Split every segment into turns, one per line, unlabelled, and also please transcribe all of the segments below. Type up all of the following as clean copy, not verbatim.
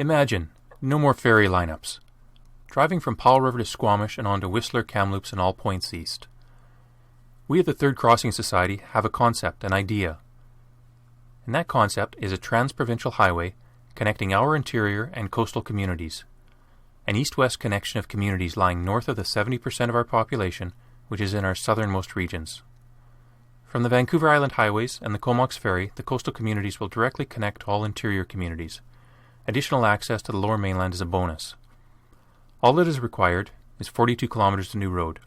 Imagine, no more ferry lineups. Driving from Powell River to Squamish and on to Whistler, Kamloops and all points east. We at the Third Crossing Society have a concept, an idea. And that concept is a trans-provincial highway connecting our interior and coastal communities. An east-west connection of communities lying north of the 70% of our population, which is in our southernmost regions. From the Vancouver Island highways and the Comox ferry, the coastal communities will directly connect all interior communities. Additional access to the lower mainland is a bonus. All that is required is 42 kilometers of new road,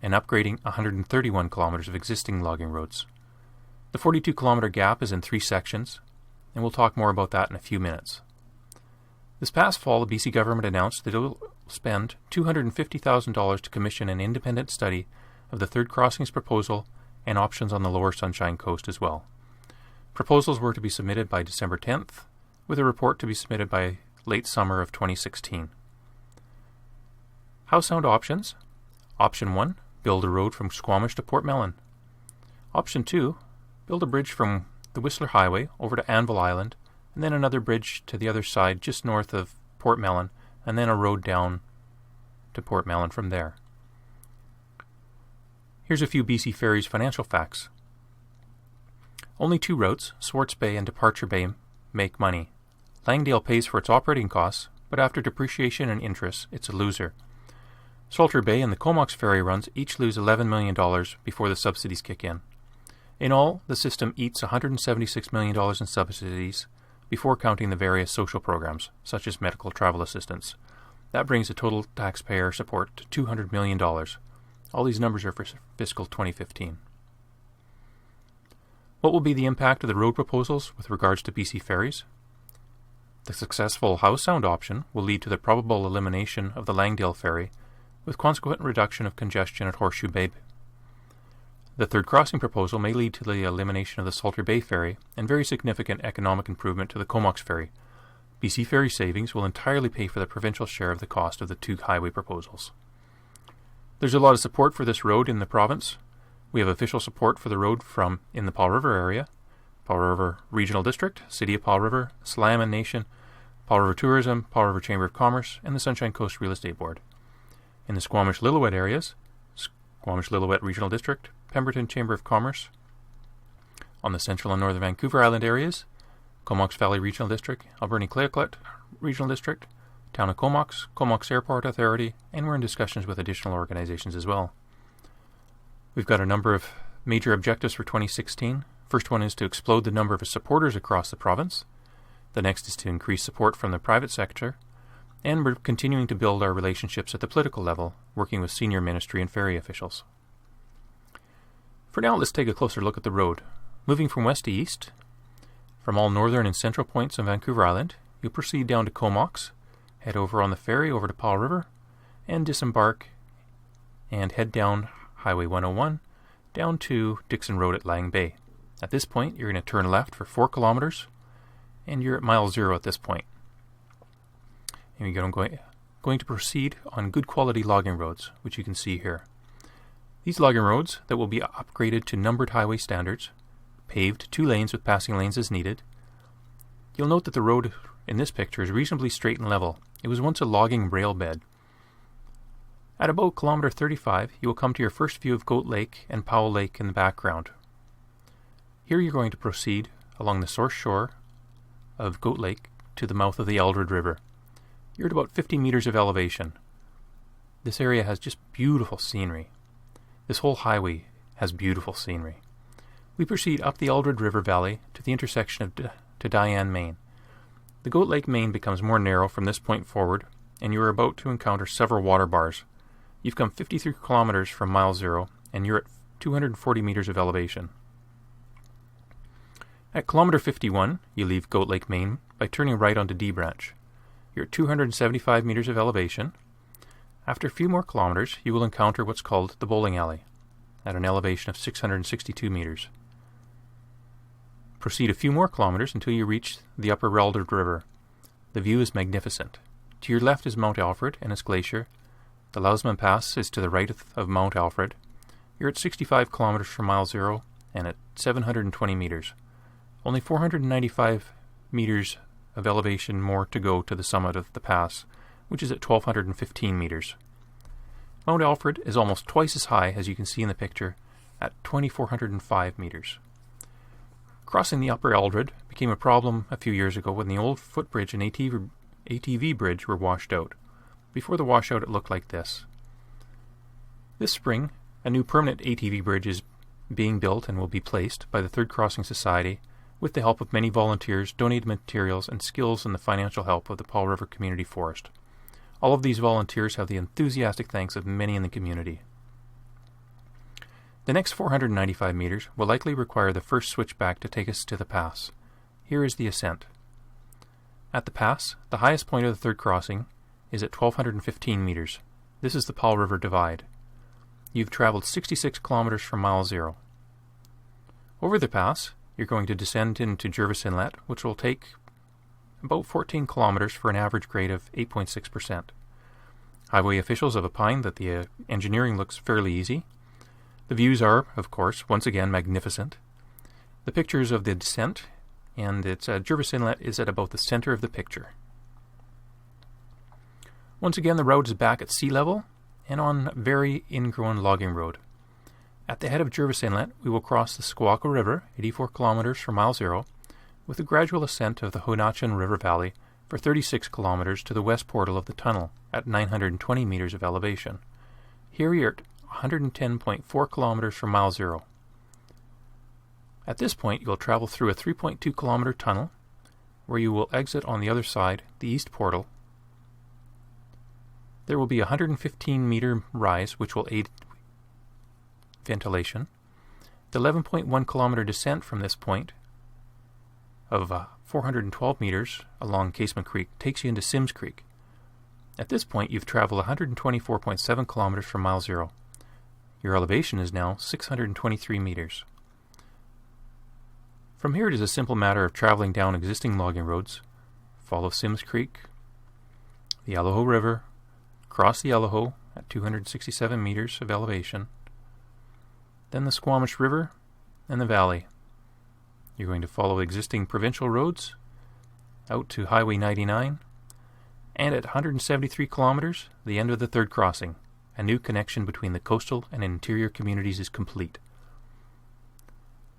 and upgrading 131 kilometers of existing logging roads. The 42-kilometer gap is in 3 sections, and we'll talk more about that in a few minutes. This past fall, the BC government announced that it will spend $250,000 to commission an independent study of the Third Crossing's proposal and options on the Lower Sunshine Coast as well. Proposals were to be submitted by December 10th, with a report to be submitted by late summer of 2016. Howe Sound options. Option 1, build a road from Squamish to Port Mellon. Option 2, build a bridge from the Whistler Highway over to Anvil Island, and then another bridge to the other side just north of Port Mellon, and then a road down to Port Mellon from there. Here's a few BC Ferry's financial facts. Only 2 routes, Swartz Bay and Departure Bay, make money. Langdale pays for its operating costs, but after depreciation and interest, it's a loser. Salter Bay and the Comox ferry runs each lose $11 million before the subsidies kick in. In all, the system eats $176 million in subsidies before counting the various social programs, such as medical travel assistance. That brings the total taxpayer support to $200 million. All these numbers are for fiscal 2015. What will be the impact of the road proposals with regards to BC ferries? The successful Howe Sound option will lead to the probable elimination of the Langdale ferry, with consequent reduction of congestion at Horseshoe Bay. The Third Crossing proposal may lead to the elimination of the Salter Bay ferry and very significant economic improvement to the Comox ferry. BC ferry savings will entirely pay for the provincial share of the cost of the 2 highway proposals. There's a lot of support for this road in the province. We have official support for the road from in the Powell River area, Powell River Regional District, City of Powell River, Slam and Nation, Powell River Tourism, Powell River Chamber of Commerce, and the Sunshine Coast Real Estate Board. In the Squamish-Lillooet areas, Squamish-Lillooet Regional District, Pemberton Chamber of Commerce. On the Central and Northern Vancouver Island areas, Comox Valley Regional District, Alberni-Clayoquot Regional District, Town of Comox, Comox Airport Authority, and we're in discussions with additional organizations as well. We've got a number of major objectives for 2016. First one is to explode the number of supporters across the province. The next is to increase support from the private sector. And we're continuing to build our relationships at the political level, working with senior ministry and ferry officials. For now, let's take a closer look at the road. Moving from west to east, from all northern and central points on Vancouver Island, you'll proceed down to Comox, head over on the ferry over to Powell River, and disembark and head down Highway 101 down to Dixon Road at Lang Bay. At this point, you're going to turn left for 4 kilometers, and you're at mile 0 at this point. And you're going to proceed on good quality logging roads, which you can see here. These logging roads that will be upgraded to numbered highway standards, paved 2 lanes with passing lanes as needed. You'll note that the road in this picture is reasonably straight and level. It was once a logging rail bed. At about kilometer 35, you will come to your first view of Goat Lake and Powell Lake in the background. Here you're going to proceed along the source shore of Goat Lake to the mouth of the Eldred River. You're at about 50 meters of elevation. This area has just beautiful scenery. This whole highway has beautiful scenery. We proceed up the Eldred River Valley to the intersection of to Diane, Maine. The Goat Lake Main becomes more narrow from this point forward, and you are about to encounter several water bars. You've come 53 kilometers from mile 0, and you're at 240 meters of elevation. At kilometer 51, you leave Goat Lake Main by turning right onto D Branch. You're at 275 meters of elevation. After a few more kilometers, you will encounter what's called the Bowling Alley, at an elevation of 662 meters. Proceed a few more kilometers until you reach the upper Eldred River. The view is magnificent. To your left is Mount Alfred and its glacier. The Lausman Pass is to the right of Mount Alfred. You're at 65 kilometers from mile 0 and at 720 meters. Only 495 meters of elevation more to go to the summit of the pass, which is at 1,215 meters. Mount Alfred is almost twice as high, as you can see in the picture, at 2,405 meters. Crossing the Upper Eldred became a problem a few years ago when the old footbridge and ATV bridge were washed out. Before the washout, it looked like this. This spring, a new permanent ATV bridge is being built and will be placed by the Third Crossing Society with the help of many volunteers, donated materials, and skills and the financial help of the Powell River Community Forest. All of these volunteers have the enthusiastic thanks of many in the community. The next 495 meters will likely require the first switchback to take us to the pass. Here is the ascent. At the pass, the highest point of the third crossing is at 1,215 meters. This is the Powell River Divide. You've traveled 66 kilometers from mile zero. Over the pass, you're going to descend into Jervis Inlet, which will take about 14 kilometers for an average grade of 8.6%. Highway officials have opined that the engineering looks fairly easy. The views are, of course, once again magnificent. The pictures of the descent and its Jervis Inlet is at about the center of the picture. Once again, the road is back at sea level and on very ingrown logging road. At the head of Jervis Inlet, we will cross the Squamish River, 84 kilometers from mile zero, with a gradual ascent of the Honachan River Valley for 36 kilometers to the west portal of the tunnel at 920 meters of elevation. Here we are at 110.4 kilometers from mile zero. At this point, you will travel through a 3.2 kilometer tunnel, where you will exit on the other side, the east portal. There will be a 115 meter rise, which will aid ventilation. The 11.1 kilometer descent from this point of 412 meters along Casement Creek takes you into Sims Creek. At this point, you've traveled 124.7 kilometers from mile zero. Your elevation is now 623 meters. From here, it is a simple matter of traveling down existing logging roads, follow Sims Creek, the Yellowho River, cross the Yellowho at 267 meters of elevation, then the Squamish River and the valley. You're going to follow existing provincial roads out to Highway 99, and at 173 kilometers, the end of the third crossing. A new connection between the coastal and interior communities is complete.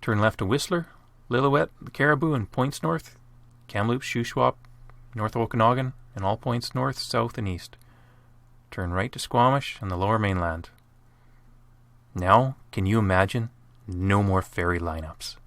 Turn left to Whistler, Lillooet, the Caribou, and points north, Kamloops, Shuswap, North Okanagan, and all points north, south, and east. Turn right to Squamish and the lower mainland. Now, can you imagine? No more ferry lineups.